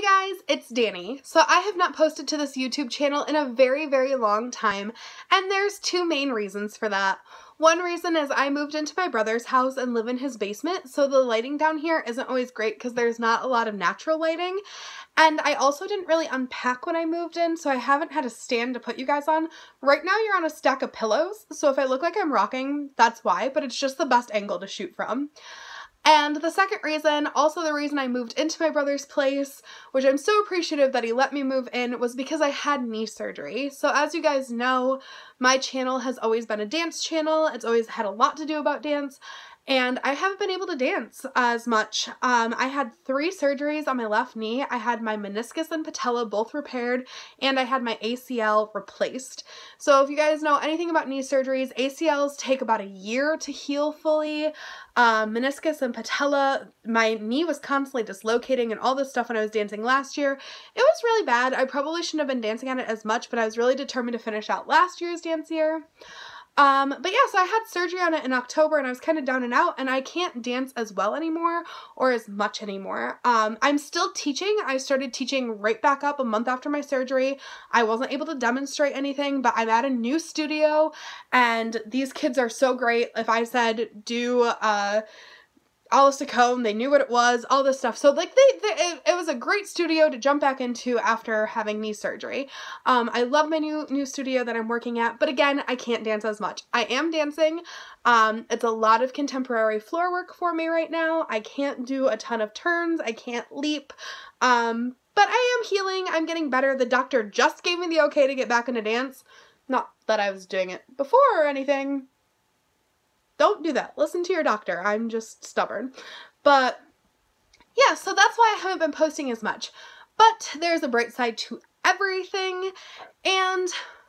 Hey guys, it's Dani. So I have not posted to this YouTube channel in a very, very long time, and there's two main reasons for that. One reason is I moved into my brother's house and live in his basement, so the lighting down here isn't always great because there's not a lot of natural lighting. And I also didn't really unpack when I moved in, so I haven't had a stand to put you guys on. Right now you're on a stack of pillows, so if I look like I'm rocking, that's why, but it's just the best angle to shoot from. And the second reason, also the reason I moved into my brother's place, which I'm so appreciative that he let me move in, was because I had knee surgery. So as you guys know, my channel has always been a dance channel. It's always had a lot to do about dance, and I haven't been able to dance as much. I had 3 surgeries on my left knee. I had my meniscus and patella both repaired, and I had my ACL replaced. So if you guys know anything about knee surgeries, ACLs take about a year to heal fully. Meniscus and patella, my knee was constantly dislocating and all this stuff when I was dancing last year. It was really bad. I probably shouldn't have been dancing on it as much, but I was really determined to finish out last year's dance year. But yeah, so I had surgery on it in October and I was kind of down and out, and I can't dance as well anymore or as much anymore. I'm still teaching. I started teaching right back up a month after my surgery. I wasn't able to demonstrate anything, but I'm at a new studio and these kids are so great. If I said do, Alice Cone, they knew what it was, all this stuff. So like it was a great studio to jump back into after having knee surgery. I love my new studio that I'm working at, but again, I can't dance as much. I am dancing. It's a lot of contemporary floor work for me right now. I can't do a ton of turns. I can't leap. But I am healing. I'm getting better. The doctor just gave me the okay to get back into dance. Not that I was doing it before or anything. Don't do that. Listen to your doctor. I'm just stubborn. But yeah, so that's why I haven't been posting as much. But there's a bright side to everything. And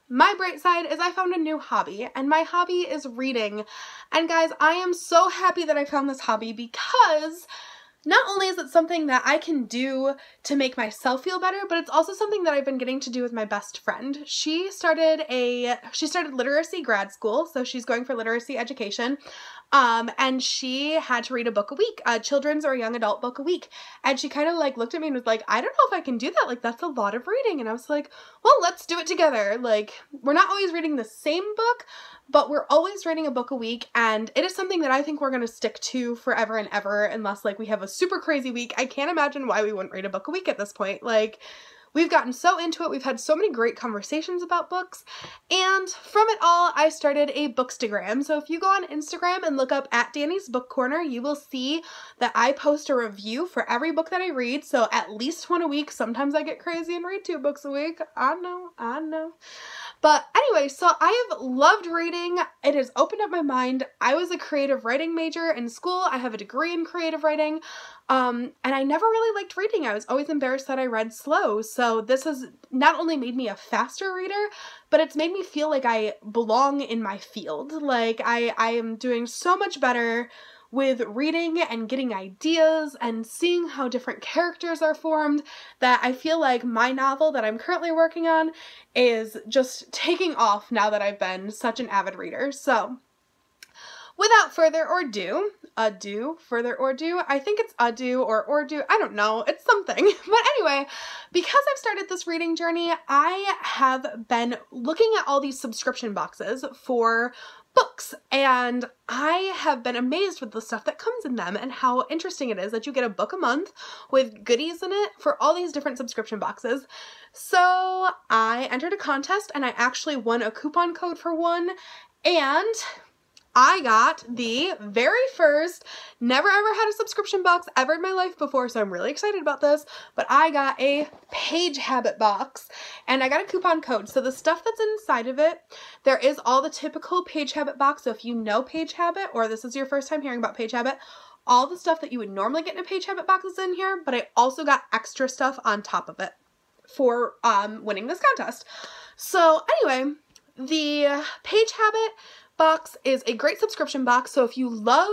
my bright side is I found a new hobby, and my hobby is reading. And guys, I am so happy that I found this hobby because not only is it something that I can do to make myself feel better, but it's also something that I've been getting to do with my best friend. She started literacy grad school, so she's going for literacy education. And she had to read a book a week, a children's or a young adult book a week. And she kind of like looked at me and was like, I don't know if I can do that. Like, that's a lot of reading. And I was like, well, let's do it together. Like, we're not always reading the same book, but we're always reading a book a week. And it is something that I think we're going to stick to forever and ever, unless like we have a super crazy week. I can't imagine why we wouldn't read a book a week at this point. Like, we've gotten so into it. We've had so many great conversations about books. And from it all, I started a Bookstagram. So if you go on Instagram and look up at Dani's Book Corner, you will see that I post a review for every book that I read. So at least one a week. Sometimes I get crazy and read 2 books a week. I know. But anyway, so I have loved reading. It has opened up my mind. I was a creative writing major in school. I have a degree in creative writing. And I never really liked reading. I was always embarrassed that I read slow. So this has not only made me a faster reader, but it's made me feel like I belong in my field. Like I am doing so much better with reading and getting ideas and seeing how different characters are formed, that I feel like my novel that I'm currently working on is just taking off now that I've been such an avid reader. So without further ado, I think it's ado or ordo, I don't know, it's something. But anyway, because I've started this reading journey, I have been looking at all these subscription boxes for books, and I have been amazed with the stuff that comes in them and how interesting it is that you get a book a month with goodies in it for all these different subscription boxes. So I entered a contest and I actually won a coupon code for one, and I got the very first, never ever had a subscription box ever in my life before, so I'm really excited about this, but I got a PageHabit box, and I got a coupon code. So the stuff that's inside of it, there is all the typical PageHabit box, so if you know PageHabit, or this is your first time hearing about PageHabit, all the stuff that you would normally get in a PageHabit box is in here, but I also got extra stuff on top of it for winning this contest. So anyway, the PageHabit box is a great subscription box, so if you love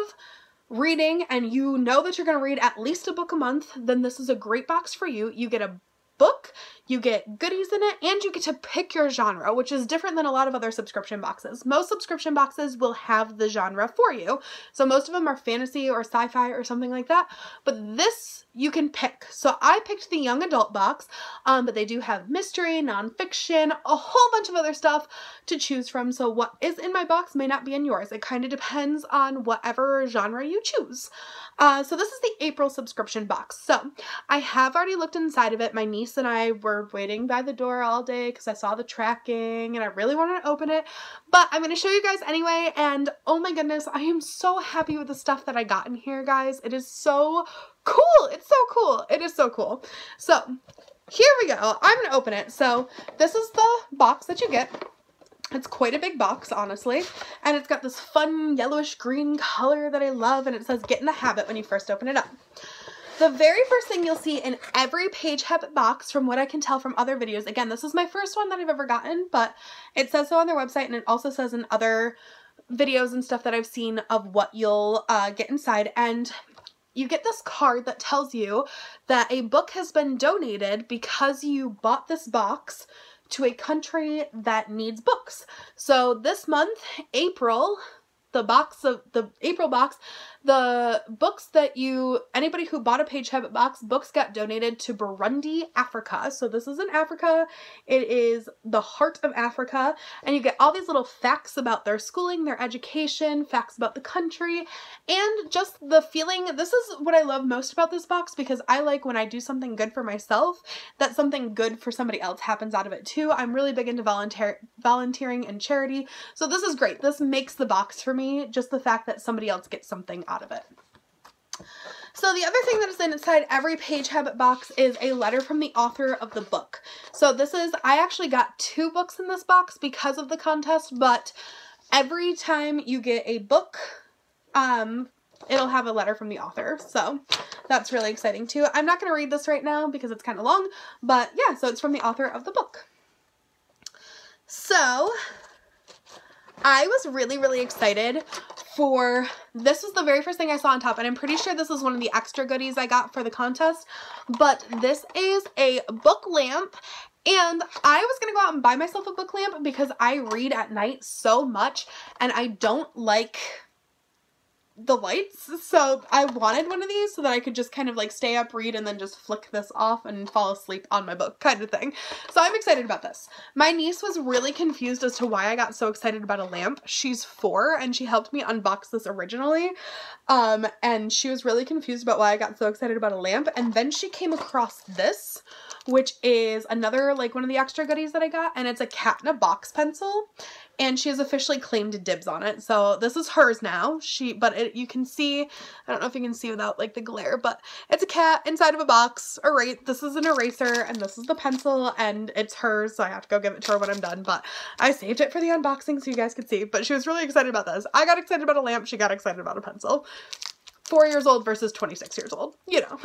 reading and you know that you're going to read at least a book a month, then this is a great box for you. You get a book, you get goodies in it, and you get to pick your genre, which is different than a lot of other subscription boxes. Most subscription boxes will have the genre for you, so most of them are fantasy or sci-fi or something like that, but this you can pick. So I picked the young adult box, but they do have mystery, nonfiction, a whole bunch of other stuff to choose from. So what is in my box may not be in yours. It kind of depends on whatever genre you choose. So this is the April subscription box. So I have already looked inside of it. My niece and I were waiting by the door all day because I saw the tracking and I really wanted to open it, but I'm going to show you guys anyway. And oh my goodness, I am so happy with the stuff that I got in here, guys. It is so cool. It's so cool. It is so cool. So here we go. I'm going to open it. So this is the box that you get. It's quite a big box, honestly, and it's got this fun yellowish green color that I love, and it says get in the habit when you first open it up. The very first thing you'll see in every Page Habit box, from what I can tell from other videos, again, this is my first one that I've ever gotten, but it says so on their website, and it also says in other videos and stuff that I've seen of what you'll get inside, and you get this card that tells you that a book has been donated because you bought this box to a country that needs books. So this month, April, the April box, the books that anybody who bought a Page Habit box, books got donated to Burundi, Africa. So this is in Africa. It is the heart of Africa, and you get all these little facts about their schooling, their education, facts about the country, and just the feeling. This is what I love most about this box, because I like when I do something good for myself, that something good for somebody else happens out of it too. I'm really big into volunteering and charity, so this is great. This makes the box for me, just the fact that somebody else gets something out of it. So the other thing that is inside every Page Habit box is a letter from the author of the book. So I actually got 2 books in this box because of the contest, but every time you get a book, it'll have a letter from the author. So that's really exciting too. I'm not going to read this right now because it's kind of long, but yeah, so it's from the author of the book. So I was really, really excited this was the very first thing I saw on top, and I'm pretty sure this is one of the extra goodies I got for the contest, but this is a book lamp, and I was going to go out and buy myself a book lamp because I read at night so much, and I don't like the lights, so I wanted one of these so that I could just kind of like stay up, read, and then just flick this off and fall asleep on my book kind of thing. So I'm excited about this. My niece was really confused as to why I got so excited about a lamp. She's 4 and she helped me unbox this originally, and she was really confused about why I got so excited about a lamp, and then she came across this, which is another, like, one of the extra goodies that I got, and it's a cat in a box pencil, and she has officially claimed dibs on it. So this is hers now. You can see, I don't know if you can see without like the glare, but it's a cat inside of a box. This is an eraser, and this is the pencil, and it's hers, so I have to go give it to her when I'm done, but I saved it for the unboxing so you guys could see. But she was really excited about this. I got excited about a lamp, she got excited about a pencil. 4 years old versus 26 years old, you know.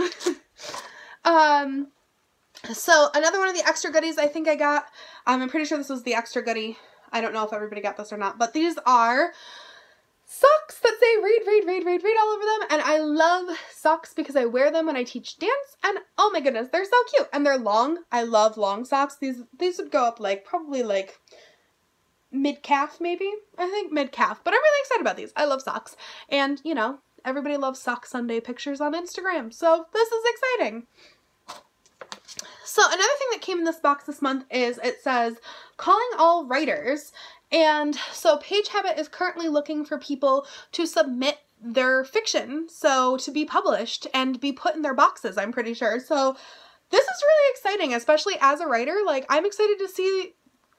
So another one of the extra goodies I think I got, I'm pretty sure this was the extra goodie. I don't know if everybody got this or not, but these are socks that say read all over them, and I love socks because I wear them when I teach dance, and oh my goodness, they're so cute, and they're long. I love long socks. These would go up like probably like mid-calf maybe, I think mid-calf, but I'm really excited about these. I love socks, and you know, everybody loves Sock Sunday pictures on Instagram, so this is exciting. So another thing that came in this box this month is it says calling all writers, and so Page Habit is currently looking for people to submit their fiction, so to be published and be put in their boxes, I'm pretty sure. So this is really exciting, especially as a writer. Like, I'm excited to see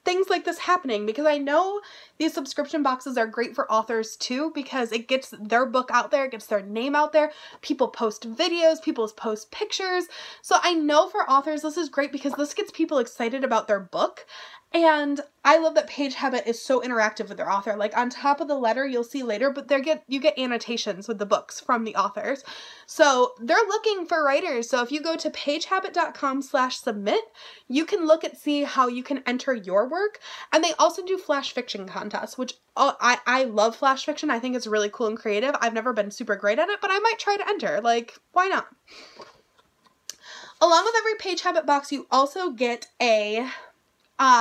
things like this happening, because I know these subscription boxes are great for authors too, because it gets their book out there, it gets their name out there, people post videos, people post pictures. So I know for authors this is great because this gets people excited about their book. And I love that Page Habit is so interactive with their author. Like, on top of the letter, you'll see later, but you get annotations with the books from the authors. So they're looking for writers. So if you go to pagehabit.com/submit, you can look and see how you can enter your work. And they also do flash fiction contests, which I love flash fiction. I think it's really cool and creative. I've never been super great at it, but I might try to enter. Like, why not? Along with every Page Habit box, you also get a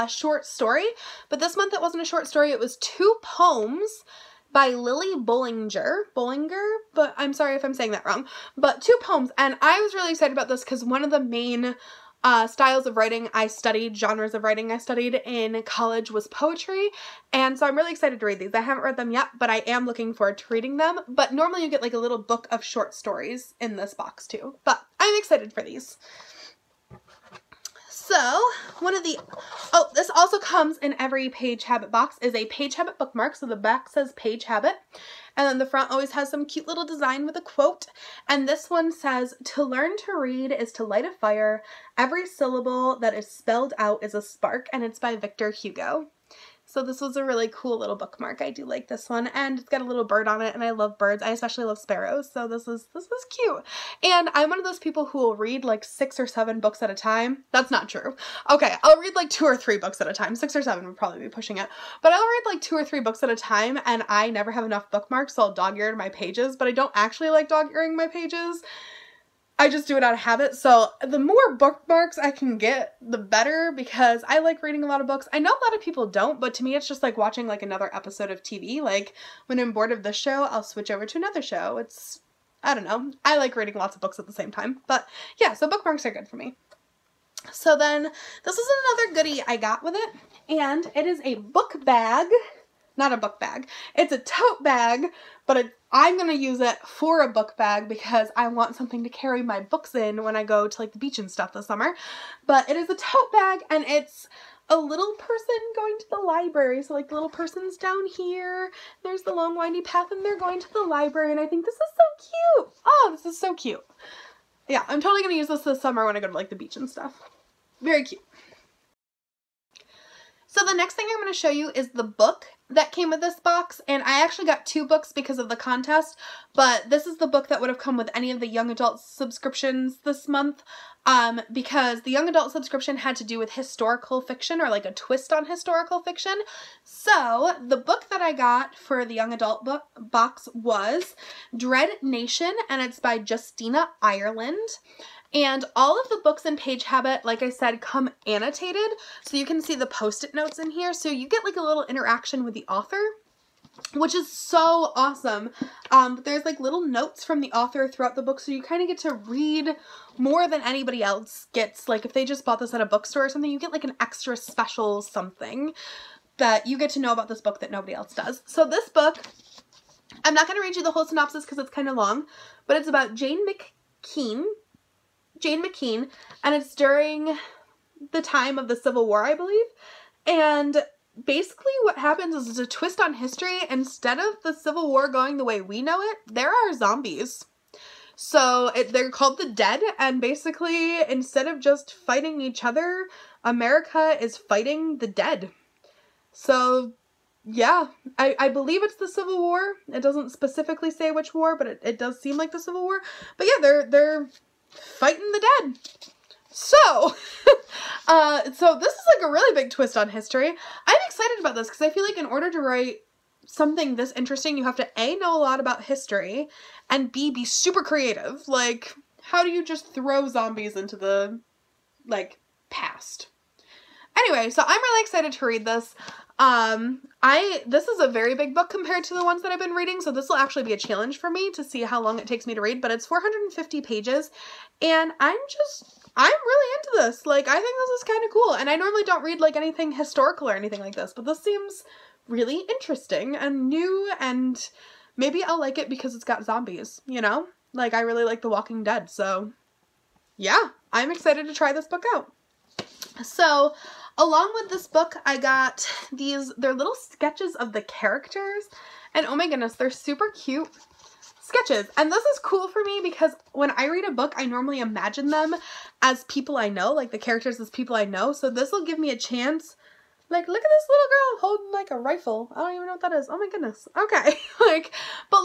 short story, but this month it wasn't a short story, it was 2 poems by Lily Bollinger, but I'm sorry if I'm saying that wrong, but 2 poems. And I was really excited about this because one of the main styles of writing I studied, genres of writing I studied in college was poetry, and so I'm really excited to read these. I haven't read them yet, but I am looking forward to reading them. But normally you get like a little book of short stories in this box too, but I'm excited for these. So, this also comes in every Page Habit box, is a Page Habit bookmark. So the back says Page Habit, and then the front always has some cute little design with a quote. And this one says, "To learn to read is to light a fire. Every syllable that is spelled out is a spark," and it's by Victor Hugo. So this was a really cool little bookmark. I do like this one, and it's got a little bird on it, and I love birds. I especially love sparrows, so this was cute. And I'm one of those people who will read like 6 or 7 books at a time. That's not true. Okay, I'll read like 2 or 3 books at a time. 6 or 7 would probably be pushing it. But I'll read like 2 or 3 books at a time, and I never have enough bookmarks, so I'll dog-ear my pages, but I don't actually like dog-earing my pages. I just do it out of habit. So the more bookmarks I can get, the better, because I like reading a lot of books. I know a lot of people don't, but to me it's just like watching like another episode of TV. Like when I'm bored of this show, I'll switch over to another show. I don't know. I like reading lots of books at the same time. But yeah, so bookmarks are good for me. So then this is another goodie I got with it, and it is a book bag. Not a book bag. It's a tote bag, but I'm going to use it for a book bag because I want something to carry my books in when I go to like the beach and stuff this summer. But it is a tote bag, and it's a little person going to the library. So like the little person's down here. There's the long windy path, and they're going to the library, and I think this is so cute. Oh, this is so cute. Yeah, I'm totally going to use this summer when I go to like the beach and stuff. Very cute. So the next thing I'm going to show you is the book that came with this box, and I actually got 2 books because of the contest, but this is the book that would have come with any of the young adult subscriptions this month, because the young adult subscription had to do with historical fiction, or like a twist on historical fiction. So the book that I got for the young adult box was Dread Nation, and it's by Justina Ireland. And all of the books in Page Habit, like I said, come annotated, so you can see the post-it notes in here, so you get like a little interaction with the author, which is so awesome. But there's like little notes from the author throughout the book, so you kind of get to read more than anybody else gets. Like if they just bought this at a bookstore or something, you get like an extra special something that you get to know about this book that nobody else does. So this book, I'm not going to read you the whole synopsis because it's kind of long, but it's about Jane McKean, and it's during the time of the Civil War, I believe. And basically what happens is it's a twist on history. Instead of the Civil War going the way we know it, there are zombies. So they're called the Dead, and basically instead of just fighting each other, America is fighting the dead. So yeah, I believe it's the Civil War. It doesn't specifically say which war, but it does seem like the Civil War. But yeah, they're fighting the dead. So, so this is like a really big twist on history. I'm excited about this because I feel like in order to write something this interesting, you have to A, know a lot about history, and B, be super creative. Like, how do you just throw zombies into the, like, past? Anyway, so I'm really excited to read this. This is a very big book compared to the ones that I've been reading, so this will actually be a challenge for me to see how long it takes me to read, but it's 450 pages, and I'm really into this. Like, I think this is kind of cool, and I normally don't read, like, anything historical or anything like this, but this seems really interesting and new, and maybe I'll like it because it's got zombies, you know? Like, I really like The Walking Dead, so yeah, I'm excited to try this book out. So, along with this book, I got they're little sketches of the characters, and oh my goodness, they're super cute sketches. And this is cool for me because when I read a book, I normally imagine them as people I know, like the characters as people I know, so this will give me a chance. Like, look at this little girl holding, like, a rifle. I don't even know what that is. Oh my goodness. Okay. But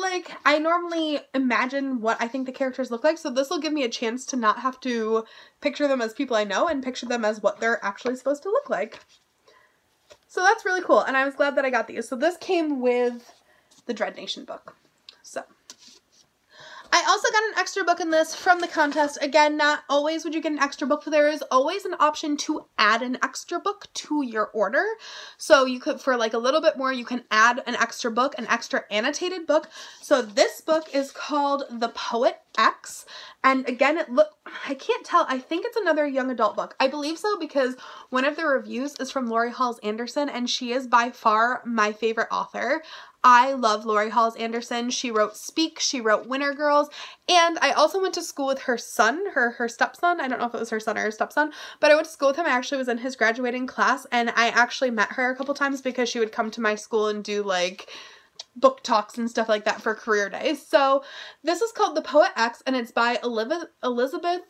I normally imagine what I think the characters look like, so this will give me a chance to not have to picture them as people I know and picture them as what they're actually supposed to look like. So that's really cool, and I was glad that I got these. So this came with the Dread Nation book. So, I also got an extra book in this from the contest. Again, not always would you get an extra book, but there is always an option to add an extra book to your order. So you could, for like a little bit more, you can add an extra book, an extra annotated book. So this book is called The Poet X. And again, I can't tell, I think it's another young adult book. I believe so because one of the reviews is from Lori Halls Anderson, and she is by far my favorite author. I love Lori Halls Anderson. She wrote Speak, she wrote Winter Girls, and I also went to school with her son, her stepson. I don't know if it was her son or her stepson, but I went to school with him. I actually was in his graduating class, and I actually met her a couple times because she would come to my school and do like book talks and stuff like that for career days. So this is called The Poet X, and it's by Elizabeth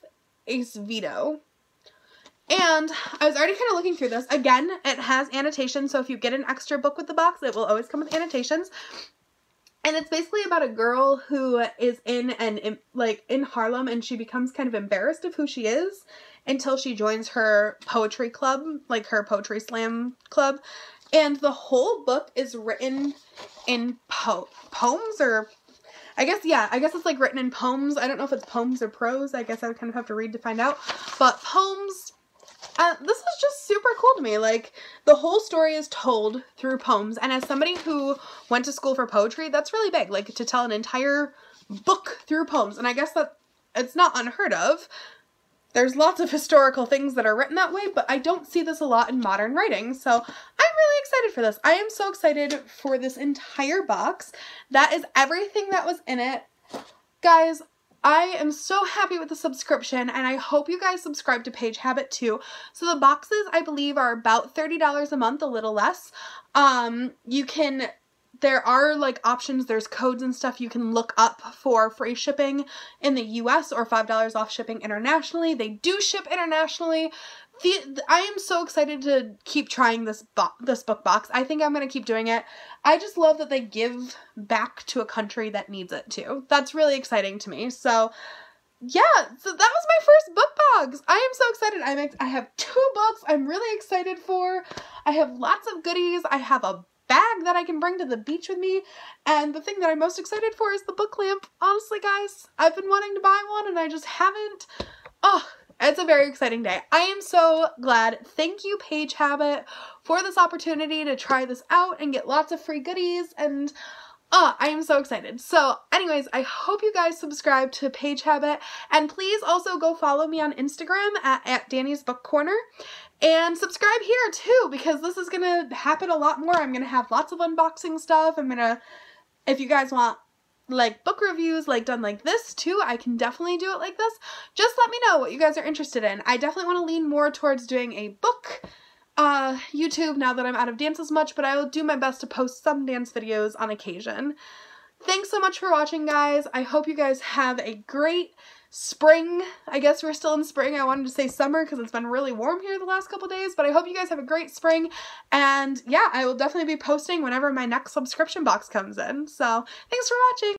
Acevedo. And I was already kind of looking through this. Again, it has annotations, so if you get an extra book with the box, it will always come with annotations. And it's basically about a girl who is in Harlem, and she becomes kind of embarrassed of who she is until she joins her poetry club, like her poetry slam club. And the whole book is written in poems, or I guess it's like written in poems. I don't know if it's poems or prose. I guess I would kind of have to read to find out. But poems. This is just super cool to me. Like, the whole story is told through poems, and as somebody who went to school for poetry, that's really big, like, to tell an entire book through poems, and I guess that it's not unheard of. There's lots of historical things that are written that way, but I don't see this a lot in modern writing, so I'm really excited for this. I am so excited for this entire box. That is everything that was in it. Guys, I am so happy with the subscription, and I hope you guys subscribe to PageHabit too. So the boxes, I believe, are about $30 a month, a little less. There are like options, there's codes and stuff you can look up for free shipping in the US or $5 off shipping internationally. They do ship internationally. I am so excited to keep trying this book box. I think I'm going to keep doing it. I just love that they give back to a country that needs it too. That's really exciting to me. So yeah, so that was my first book box. I am so excited. I have 2 books I'm really excited for. I have lots of goodies. I have a bag that I can bring to the beach with me, and the thing that I'm most excited for is the book lamp. Honestly, guys, I've been wanting to buy one and I just haven't. Oh, it's a very exciting day. I am so glad. Thank you, PageHabit, for this opportunity to try this out and get lots of free goodies, and I am so excited. So anyways, I hope you guys subscribe to PageHabit, and please also go follow me on Instagram at Dani's Book Corner, and subscribe here too, because this is gonna happen a lot more. I'm gonna have lots of unboxing stuff. If you guys want like book reviews like done like this too, I can definitely do it like this. Just let me know what you guys are interested in. I definitely want to lean more towards doing a book YouTube now that I'm out of dance as much, but I will do my best to post some dance videos on occasion. Thanks so much for watching, guys. I hope you guys have a great spring. I guess we're still in spring. I wanted to say summer because it's been really warm here the last couple days, but I hope you guys have a great spring. And yeah, I will definitely be posting whenever my next subscription box comes in. So thanks for watching.